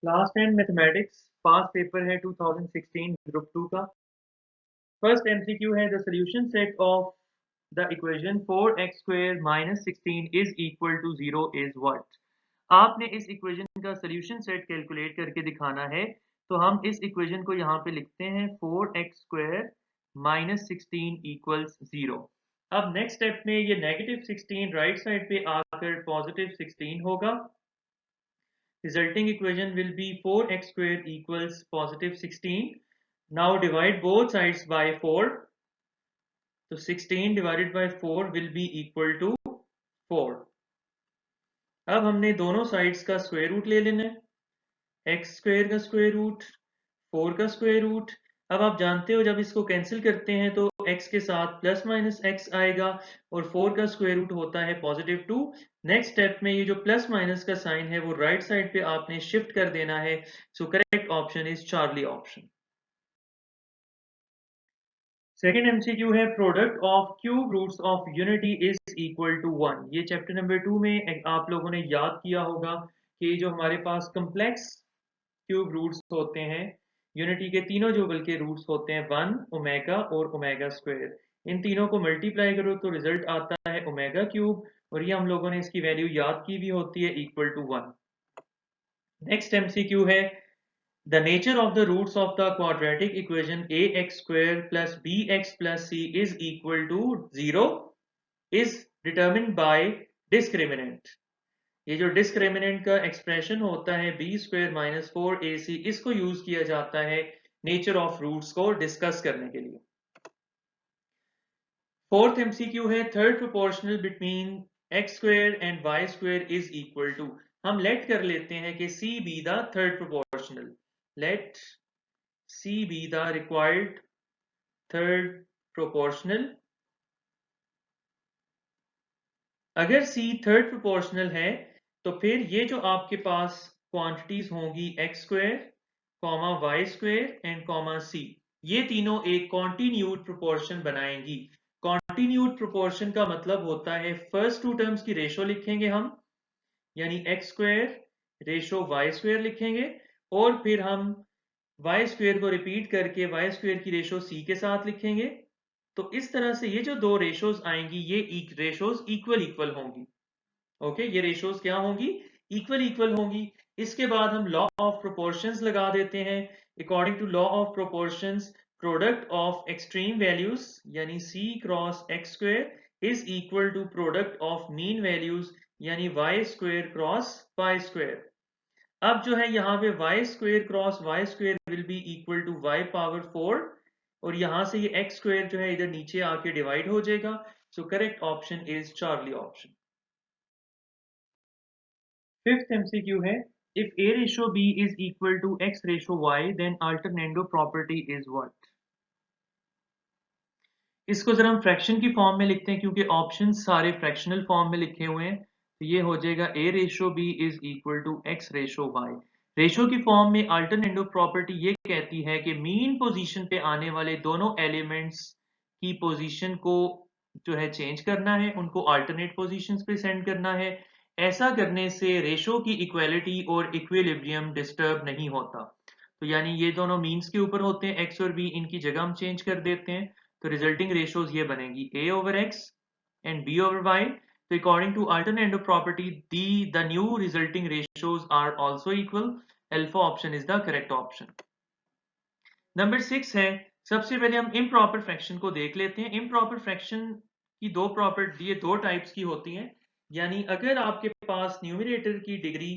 Class 10 mathematics पास paper है 2016 group 2 का। First MCQ है the solution set of the equation 4x² - 16 is equal to 0 is what. आपने इस equation का solution set calculate करके दिखाना है। तो हम इस इक्वेशन को यहाँ पे लिखते हैं 4x² - 16 इक्वल्स 0। अब नेक्स्ट स्टेप में ये नेगेटिव 16 राइट साइड पे आकर पॉजिटिव 16 होगा। Resulting equation will be 4x square equals positive 16. Now divide both sides by 4. So 16 divided by 4 will be equal to 4. अब हमने दोनों साइड्स का स्क्वायर रूट ले लेना है। x स्क्वायर का स्क्वायर रूट, 4 का स्क्वायर रूट। अब आप जानते हो जब इसको कैंसिल करते हैं तो x के साथ प्लस माइनस x आएगा और 4 का स्क्वायर रूट होता है पॉजिटिव 2। नेक्स्ट स्टेप में ये जो प्लस माइनस का साइन है वो राइट साइड पे आपने शिफ्ट कर देना है। So correct option is Charlie option. Second MCQ है product of cube roots of unity is equal to 1। ये चैप्टर नंबर 2 में आप लोगों ने याद किया होगा कि जो हमारे पास कम्प्लेक्स क्यूब रूट्स होते हैं यूनिटी के तीनों जो बल्कि रूट्स होते हैं 1 ओमेगा और ओमेगा स्क्वायर, इन तीनों को मल्टीप्लाई करो तो रिजल्ट आता है ओमेगा क्यूब और ये हम लोगों ने इसकी वैल्यू याद की भी होती है इक्वल टू 1। नेक्स्ट एमसीक्यू है the nature of the roots of the quadratic equation ax² plus bx plus c is equal to 0 is determined by discriminant। ये जो डिस्क्रिमिनेंट का एक्सप्रेशन होता है b² - 4ac, इसको यूज किया जाता है नेचर ऑफ रूट्स को डिस्कस करने के लिए। फोर्थ एमसीक्यू है third proportional between x² and y² is equal to. हम लेट कर लेते हैं कि c be the third proportional. Let c be the required third proportional. अगर c थर्ड प्रोपोर्शनल है तो फिर ये जो आपके पास क्वांटिटीज होंगी x² comma y² and comma c, ये तीनों एक कॉन्टिन्यूड प्रोपोर्शन बनाएंगी। कॉन्टिन्यूड प्रोपोर्शन का मतलब होता है फर्स्ट टू टर्म्स की रेशो लिखेंगे हम, यानी x² रेशो y² लिखेंगे और फिर हम y² को रिपीट करके y² की रेशो c के साथ लिखेंगे। तो इस तरह से ये जो दो रेशोज आएंगी ये रेशोज इक्वल इक्वल होंगी। ओके, ये रेशोज क्या होंगी? इक्वल इक्वल होंगी। इसके बाद हम लॉ ऑफ प्रोपोर्शंस लगा देते हैं। According to law of proportions, product of extreme values यानी c cross x² is equal to product of mean values यानी y² क्रॉस y²। अब जो है यहाँ पे y² cross y² will be equal to y power 4 और यहां से ये x² जो है इधर नीचे आके डिवाइड हो जाएगा। So correct option is Charlie option. Fifth MCQ है if a ratio b is equal to x ratio y then alternendo property is what. इसको जरा हम फ्रैक्शन की फॉर्म में लिखते हैं क्योंकि ऑप्शन सारे फ्रैक्शनल फॉर्म में लिखे हुए हैं। तो ये हो जाएगा a ratio b is equal to x ratio y। Ratio की फॉर्म में अल्टरनेटो प्रॉपर्टी ये कहती है कि मीन पोजीशन पे आने वाले दोनों एलिमेंट्स की पोजीशन को जो है चेंज करना है, उनको अल्टरनेट पोजीशंस पे सेंड करना है। ऐसा करने से रेशो की इक्वालिटी और इक्विलिब्रियम डिस्टर्ब नहीं होता। तो यानी ये दोनों मीन्स के ऊपर होते हैं x और b, इनकी जगह हम चेंज कर देते हैं तो रिजल्टिंग रेशोज ये बनेगी a over x and b over y। तो according to alternative property the new resulting ratios are also equal. Alpha option is the correct option. Number 6 है, सबसे पहले हम इम्प्रॉपर फ्रैक्शन को देख लेते हैं। इम्प्रॉपर फ्रैक्शन की दो प्रॉपर्टी, ये दो टाइप्स की होती हैं। यानी अगर आपके पास न्यूमरेटर की डिग्री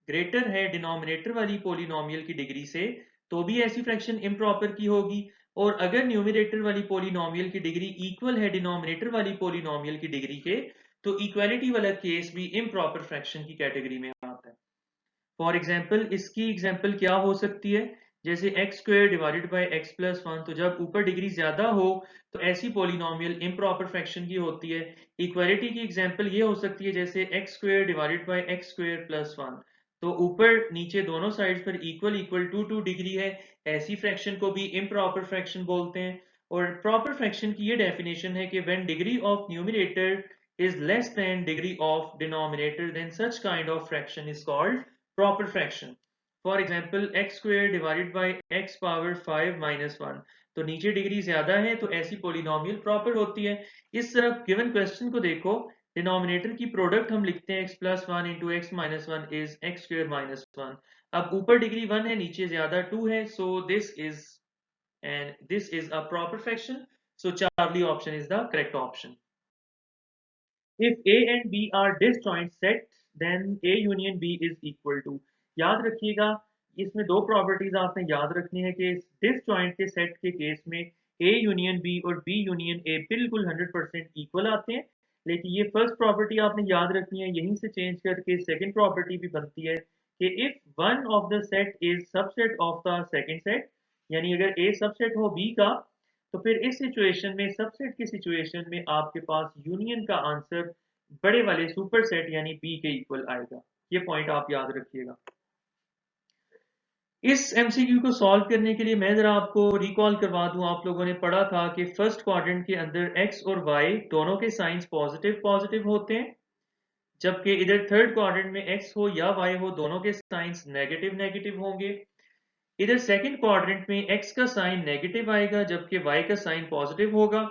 ग्रेटर है डिनोमिनेटर वाली पॉलिनोमियल की डिग्री से तो भी ऐसी फ्रैक्शन इम्प्रॉपर की होगी, और अगर न्यूमरेटर वाली पॉलिनोमियल की डिग्री इक्वल है डिनोमिनेटर वाली पॉलिनोमियल की डिग्री के तो इक्वालिटी वाला केस भी इम्प्रॉपर फ्रैक्शन की कैटेगरी में आता है। फॉर एग्जाम्पल, इसकी एग्जाम्पल क्या हो सकती है? जैसे x² divided by x plus 1, तो जब ऊपर डिग्री ज्यादा हो तो ऐसी पॉलिनोमियल इम्प्रॉपर फ्रैक्शन की होती है। इक्वालिटी की एग्जाम्पल ये हो सकती है जैसे x² divided by x² plus 1, तो ऊपर नीचे दोनों साइड पर इक्वल इक्वल टू डिग्री है, ऐसी फ्रैक्शन को भी इम्प्रॉपर फ्रैक्शन बोलते हैं। और प्रॉपर फ्रैक्शन की ये डेफिनेशन है कि when degree of numerator is less than degree of denominator then such kind of fraction is called proper fraction। For example x square divided by x power 5 minus 1, तो नीचे degree ज्यादा है तो ऐसी पोलिनोमियल प्रॉपर होती है। इस तरफ गिवन क्वेश्चन को देखो, डिनोमिनेटर की प्रोडक्ट हम लिखते हैं x plus one into x minus one is x square minus one. अब ऊपर डिग्री 1 है, नीचे ज्यादा 2 है, सो this is a proper fraction, so Charlie option is the correct option. If A and B are disjoint sets, then A union B is equal to, याद रखिएगा इसमें दो प्रॉपर्टीज आपने याद रखनी है कि डिसजॉइंट के सेट के केस में A यूनियन B और B यूनियन A बिल्कुल 100% इक्वल आते हैं। लेकिन ये फर्स्ट प्रॉपर्टी आपने याद रखनी है, यहीं से चेंज करके सेकंड प्रॉपर्टी भी बनती है कि if one of the set is subset of the second set, यानी अगर A सबसेट हो B का, तो फिर इस सिचुएशन में सबसेट की सिचुएशन में आपके पास यूनियन का आंसर बड़े वाले सुपर सेट यानी बी के इक्वल आएगा। ये पॉइंट आप याद रखिएगा। इस एमसीक्यू को सॉल्व करने के लिए मैं जरा आपको रिकॉल करवा दूं, आप लोगों ने पढ़ा था कि फर्स्ट क्वाड्रेंट के अंदर एक्स और वाई दोनों के साइंस पॉजिटिव पॉजिटिव होते हैं, जबकि इधर थर्ड क्वाड्रेंट में एक्स हो या वाई हो दोनों के साइंस नेगेटिव नेगेटिव होंगे। इधर सेकंड क्वाड्रेंट में x का साइन नेगेटिव आएगा जबकि y का साइन पॉजिटिव होगा।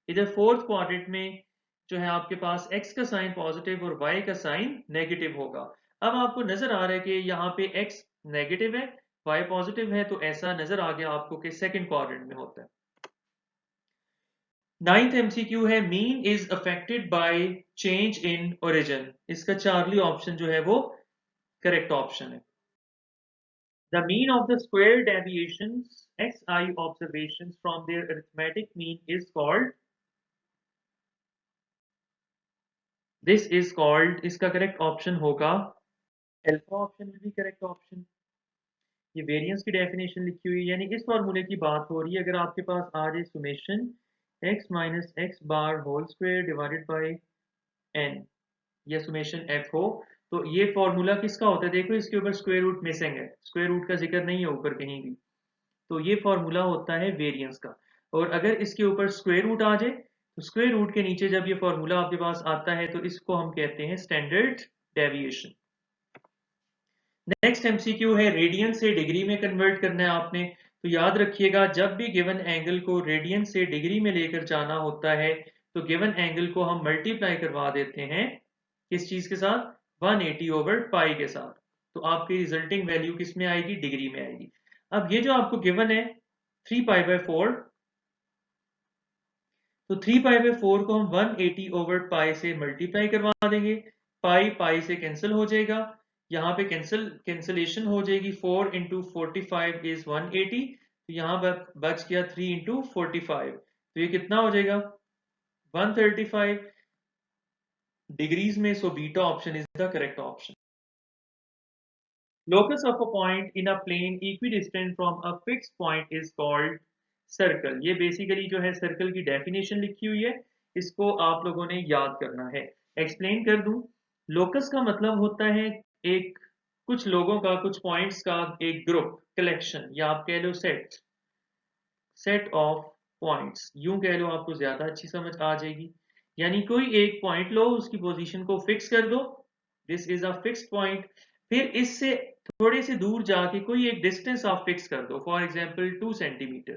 इधर फोर्थ क्वाड्रेंट में जो है आपके पास x का साइन पॉजिटिव और y का साइन नेगेटिव होगा। अब आपको नजर आ रहा है कि यहाँ पे x नेगेटिव है y पॉजिटिव है, तो ऐसा नजर आ गया आपको कि सेकंड क्वाड्रेंट में होता है। नाइन्थ एमसीक्यू है, mean is affected by change in origin. इसका चार्ली ऑप्शन जो है वो करेक्ट ऑप्शन है। The mean of the square deviations xi observations from their arithmetic mean is called, this is called, इसका करेक्ट ऑप्शन होगा alpha option में भी correct option. ये वेरिएंस की डेफिनेशन लिखी हुई है, यानी इस फॉर्मूले की बात हो रही है। अगर आपके पास आ जाए summation x minus x bar whole square divided by n, या सुमेशन f हो, तो ये फॉर्मूला किसका होता है? देखो इसके ऊपर स्क्वायर रूट मिसिंग है, स्क्वायर रूट का जिक्र नहीं है ऊपर कहीं भी, तो ये फॉर्मूला होता है वेरिएंस का। और अगर इसके ऊपर स्क्वायर रूट आ जाए तो स्क्वायर रूट के नीचे जब ये फॉर्मूला आपके पास आता है तो इसको हम कहते हैं स्टैंडर्ड डेविएशन। नेक्स्ट एमसीक्यू है, रेडियन से डिग्री में कन्वर्ट करना है आपने। तो याद रखिएगा जब भी गिवन एंगल को रेडियन से डिग्री में लेकर जाना होता है तो गिवन एंगल को हम मल्टीप्लाई करवा देते हैं किस चीज के साथ? 180 ओवर पाई के साथ। तो आपकी रिजल्टिंग वैल्यू किस में आएगी? डिग्री में आएगी। अब ये जो आपको गिवन है 3π/4, तो 3π/4 को हम 180 ओवर पाई से मल्टीप्लाई करवा देंगे, पाई पाई से कैंसिल हो जाएगा, यहाँ पे कैंसिलेशन हो जाएगी, 4 इंटू 45 इज 180, तो यहाँ बच गया 3 इंटू 45, तो ये कितना हो जाएगा? 135 डिग्रीज में। So beta option is the correct option. Locus of a point in a plane equidistant from a fixed point is called circle. ये बेसिकली जो है सर्कल की डेफिनेशन लिखी हुई है, इसको आप लोगों ने याद करना है। एक्सप्लेन कर दूं, लोकस का मतलब होता है एक कुछ लोगों का, कुछ पॉइंट्स का एक ग्रुप, कलेक्शन, या आप कह लो सेट ऑफ पॉइंट्स, यूं कह लो आपको ज्यादा अच्छी समझ आ जाएगी। यानी कोई एक पॉइंट लो, उसकी पोजीशन को फिक्स कर दो, this is a fixed point, फिर इससे थोड़े से दूर जाके कोई एक डिस्टेंस आप फिक्स कर दो, फॉर एग्जांपल 2 सेंटीमीटर,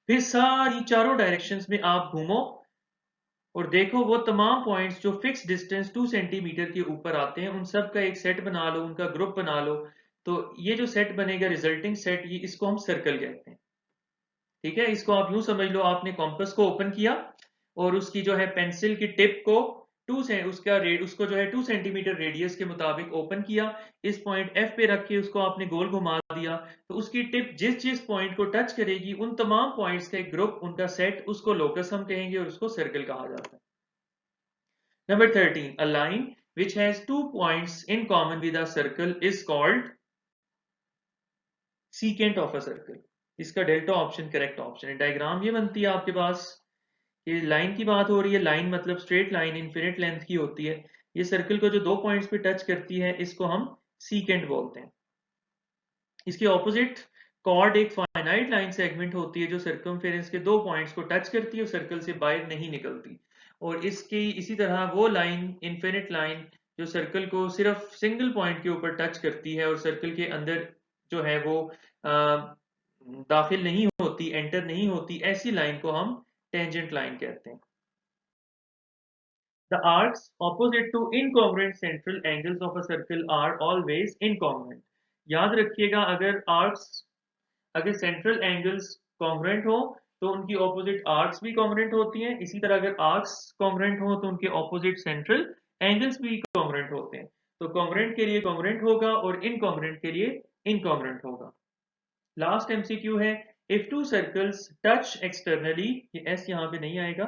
फिर सारी चारों डायरेक्शंस में आप घूमो और देखो वो तमाम पॉइंट्स जो फिक्स डिस्टेंस 2 सेंटीमीटर के ऊपर आते हैं उन सब का एक सेट बना लो, उनका ग्रुप बना लो, तो ये जो सेट बनेगा रिजल्टिंग सेट, ये इसको हम सर्कल कहते हैं। ठीक है, इसको आप यूं समझ लो, आपने कॉम्पस को ओपन किया और उसकी जो है पेंसिल की टिप को उसको जो है 2 सेंटीमीटर रेडियस के मुताबिक ओपन किया, इस पॉइंट F पे रख के उसको आपने गोल घुमा दिया, तो उसकी टिप जिस जिस पॉइंट को टच करेगी उन तमाम पॉइंट्स का एक ग्रुप, उनका सेट, उसको लोकस हम कहेंगे और उसको सर्कल कहा जाता है। Number 13, a line which has 2 points in common with a circle is called secant of a circle। इसका डेल्टा ऑप्शन करेक्ट ऑप्शन है। डायग्राम ये बनती है आपके पास, ये लाइन की बात हो रही है, लाइन मतलब स्ट्रेट लाइन इनफिनिट लेंथ की होती है, ये सर्कल को जो 2 पॉइंट्स पे टच करती है इसको हम सीकेंट बोलते हैं। इसके ऑपोजिट कॉर्ड एक फाइनाइट लाइन सेगमेंट होती है जो सर्कमफेरेंस के 2 पॉइंट्स को टच करती है और सर्कल से बाहर नहीं निकलती, और इसकी इसी तरह वो लाइन इनफिनिट लाइन जो सर्कल को सिर्फ सिंगल पॉइंट के ऊपर टच करती है और सर्कल के अंदर जो है वो दाखिल नहीं होती, एंटर नहीं होती, ऐसी लाइन को हम टेंजेंट लाइन कहते हैं। The arcs opposite to incongruent central angles of a circle are always incongruent. याद रखिएगा अगर सेंट्रल एंगल्स कॉन्ग्रुएंट हो तो उनकी ऑपोजिट आर्क्स भी कॉन्ग्रुएंट होती हैं। इसी तरह अगर आर्क्स कॉन्ग्रुएंट हो तो उनके ऑपोजिट सेंट्रल एंगल्स भी कॉन्ग्रुएंट होते हैं। तो कॉन्ग्रुएंट के लिए कॉन्ग्रुएंट होगा और इनकॉन्ग्रुएंट के लिए इनकॉन्ग्रुएंट होगा। लास्ट एमसीक्यू है, if two circles touch externally, ये एस यहाँ पे नहीं आएगा।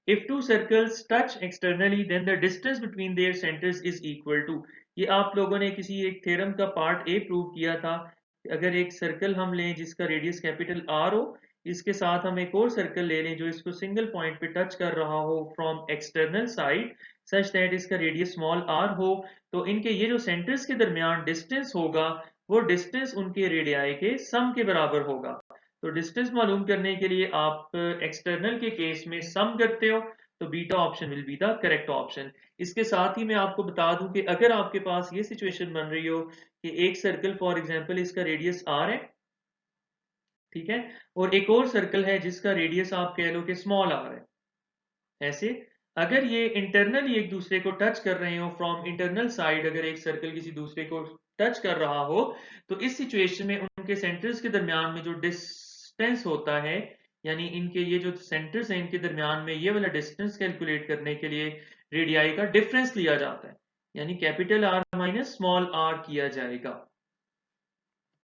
If two circles touch externally then the distance between their centres is equal to. ये आप लोगों ने किसी एक थ्योरम का पार्ट ए प्रूव किया था। अगर एक सर्कल हम लें जिसका रेडियस कैपिटल आर हो, इसके साथ हम एक और सर्कल ले लें जो इसको सिंगल पॉइंट पे टच कर रहा हो from external side such that इसका रेडियस स्मॉल आर हो, तो इनके ये जो सेंटर्स के दरमियान डिस्टेंस होगा वो डिस्टेंस उनके रेडियाई के सम के बराबर होगा। तो डिस्टेंस मालूम करने के लिए आप एक्सटर्नल के केस में सम करते हो, तो beta option will be the correct option. इसके साथ ही मैं आपको बता दूं कि अगर आपके पास ये सिचुएशन बन रही हो कि एक सर्कल फॉर एग्जांपल इसका रेडियस आर है, ठीक है, और एक और सर्कल है जिसका रेडियस आप कह लो कि स्मॉल आर है, ऐसे अगर ये इंटरनली एक दूसरे को टच कर रहे हो फ्रॉम इंटरनल साइड, अगर एक सर्कल किसी दूसरे को टच कर रहा हो, तो इस सिचुएशन में उनके सेंटर्स के दरमियान में जो डिस्टेंस होता है, यानी इनके ये जो सेंटर्स हैं इनके दरमियान में ये वाला डिस्टेंस कैलकुलेट करने के लिए रेडियाई का डिफरेंस लिया जाता है, यानी capital R minus small R किया जाएगा।